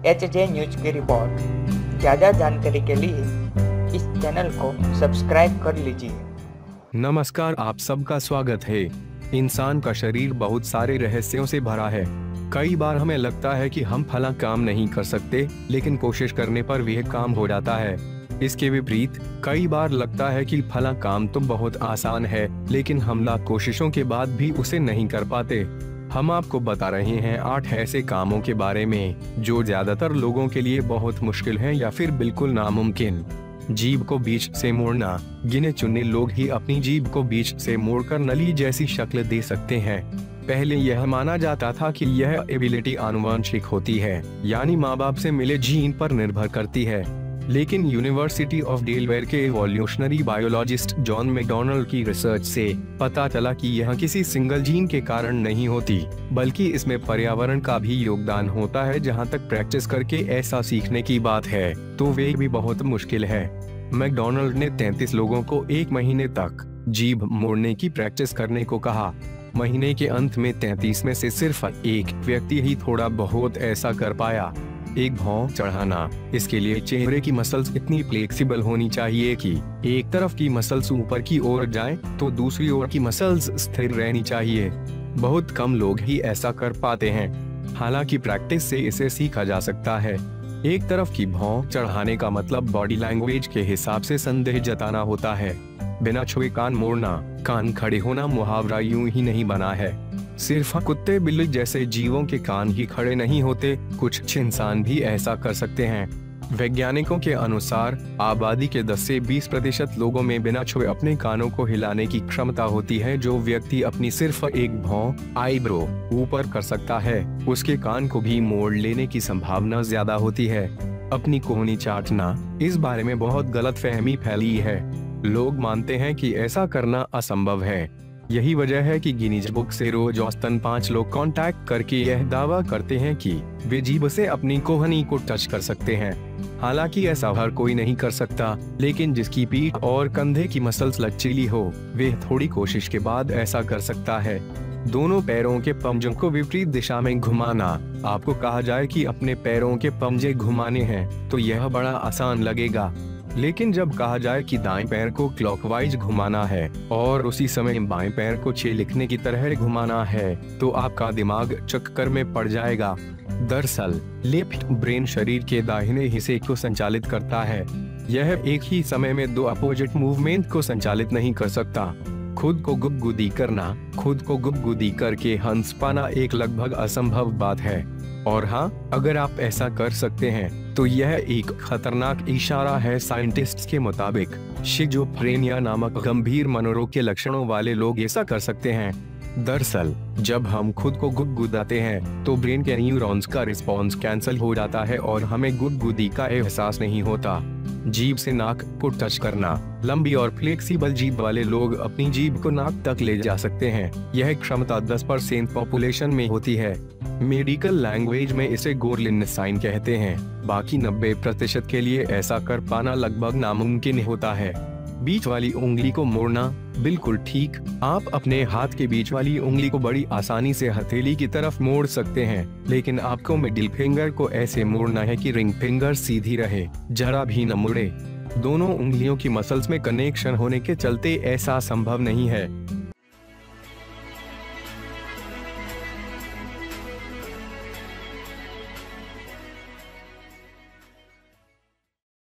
HJ news की report. ज़्यादा जानकारी के लिए इस चैनल को सब्सक्राइब कर लीजिए। नमस्कार, आप सबका स्वागत है। इंसान का शरीर बहुत सारे रहस्यों से भरा है। कई बार हमें लगता है कि हम फला काम नहीं कर सकते, लेकिन कोशिश करने पर वह काम हो जाता है। इसके विपरीत कई बार लगता है कि फला काम तो बहुत आसान है, लेकिन हम लाख कोशिशों के बाद भी उसे नहीं कर पाते। हम आपको बता रहे हैं 8 ऐसे कामों के बारे में जो ज्यादातर लोगों के लिए बहुत मुश्किल है या फिर बिल्कुल नामुमकिन। जीभ को बीच से मोड़ना। गिने चुने लोग ही अपनी जीभ को बीच से मोड़कर नली जैसी शक्ल दे सकते हैं। पहले यह माना जाता था कि यह एबिलिटी आनुवंशिक होती है, यानी माँ बाप से मिले जीन पर निर्भर करती है। लेकिन यूनिवर्सिटी ऑफ डेलवेयर के इवोल्यूशनरी बायोलॉजिस्ट जॉन मैकडॉनल्ड की रिसर्च से पता चला कि यह किसी सिंगल जीन के कारण नहीं होती, बल्कि इसमें पर्यावरण का भी योगदान होता है। जहां तक प्रैक्टिस करके ऐसा सीखने की बात है, तो वे भी बहुत मुश्किल है। मैकडॉनल्ड ने 33 लोगों को 1 महीने तक जीभ मोड़ने की प्रैक्टिस करने को कहा। महीने के अंत में 33 में से सिर्फ एक व्यक्ति ही थोड़ा बहुत ऐसा कर पाया। एक भौं चढ़ाना। इसके लिए चेहरे की मसल्स इतनी फ्लेक्सिबल होनी चाहिए कि एक तरफ की मसल्स ऊपर की ओर जाएं, तो दूसरी ओर की मसल्स स्थिर रहनी चाहिए। बहुत कम लोग ही ऐसा कर पाते हैं। हालांकि प्रैक्टिस से इसे सीखा जा सकता है। एक तरफ की भौं चढ़ाने का मतलब बॉडी लैंग्वेज के हिसाब से संदेह जताना होता है। बिना छुए कान मोड़ना। कान खड़े होना मुहावरा यूं ही नहीं बना है। सिर्फ कुत्ते बिल्ली जैसे जीवों के कान ही खड़े नहीं होते, कुछ इंसान भी ऐसा कर सकते हैं। वैज्ञानिकों के अनुसार आबादी के 10 से 20% लोगों में बिना छुए अपने कानों को हिलाने की क्षमता होती है। जो व्यक्ति अपनी सिर्फ एक भौं आईब्रो ऊपर कर सकता है, उसके कान को भी मोड़ लेने की संभावना ज्यादा होती है। अपनी कोहनी चाटना। इस बारे में बहुत गलतफहमी फैली है। लोग मानते हैं कि ऐसा करना असंभव है। यही वजह है कि गिनीज बुक से रोज औसतन 5 लोग कांटेक्ट करके यह दावा करते हैं कि वे जीभ से अपनी कोहनी को टच कर सकते हैं। हालांकि ऐसा हर कोई नहीं कर सकता, लेकिन जिसकी पीठ और कंधे की मसल्स लचीली हो, वे थोड़ी कोशिश के बाद ऐसा कर सकता है। दोनों पैरों के पंजों को विपरीत दिशा में घुमाना। आपको कहा जाए कि अपने पैरों के पंजे घुमाने हैं, तो यह बड़ा आसान लगेगा। लेकिन जब कहा जाए कि दाएं पैर को क्लॉकवाइज घुमाना है और उसी समय बाएं पैर को 6 लिखने की तरह घुमाना है, तो आपका दिमाग चक्कर में पड़ जाएगा। दरअसल लेफ्ट ब्रेन शरीर के दाहिने हिस्से को संचालित करता है। यह एक ही समय में 2 अपोजिट मूवमेंट को संचालित नहीं कर सकता। खुद को गुदगुदी करना। खुद को गुदगुदी करके हंस पाना एक लगभग असंभव बात है। और हाँ, अगर आप ऐसा कर सकते हैं, तो यह एक खतरनाक इशारा है। साइंटिस्ट्स के मुताबिक शिजोफ्रेनिया नामक गंभीर मनोरोग के लक्षणों वाले लोग ऐसा कर सकते हैं। दरअसल जब हम खुद को गुदगुदाते हैं, तो ब्रेन के न्यूरॉन्स का रिस्पॉन्स कैंसिल हो जाता है और हमें गुदगुदी का एहसास नहीं होता। जीभ से नाक को टच करना। लंबी और फ्लेक्सिबल जीभ वाले लोग अपनी जीभ को नाक तक ले जा सकते हैं। यह क्षमता 10% पॉपुलेशन में होती है। मेडिकल लैंग्वेज में इसे गोरलिन साइन कहते हैं। बाकी 90% के लिए ऐसा कर पाना लगभग नामुमकिन होता है। बीच वाली उंगली को मोड़ना। बिल्कुल ठीक, आप अपने हाथ के बीच वाली उंगली को बड़ी आसानी से हथेली की तरफ मोड़ सकते हैं, लेकिन आपको मिडिल फिंगर को ऐसे मोड़ना है कि रिंग फिंगर सीधी रहे, जरा भी न मुड़े। दोनों उंगलियों की मसल्स में कनेक्शन होने के चलते ऐसा संभव नहीं है।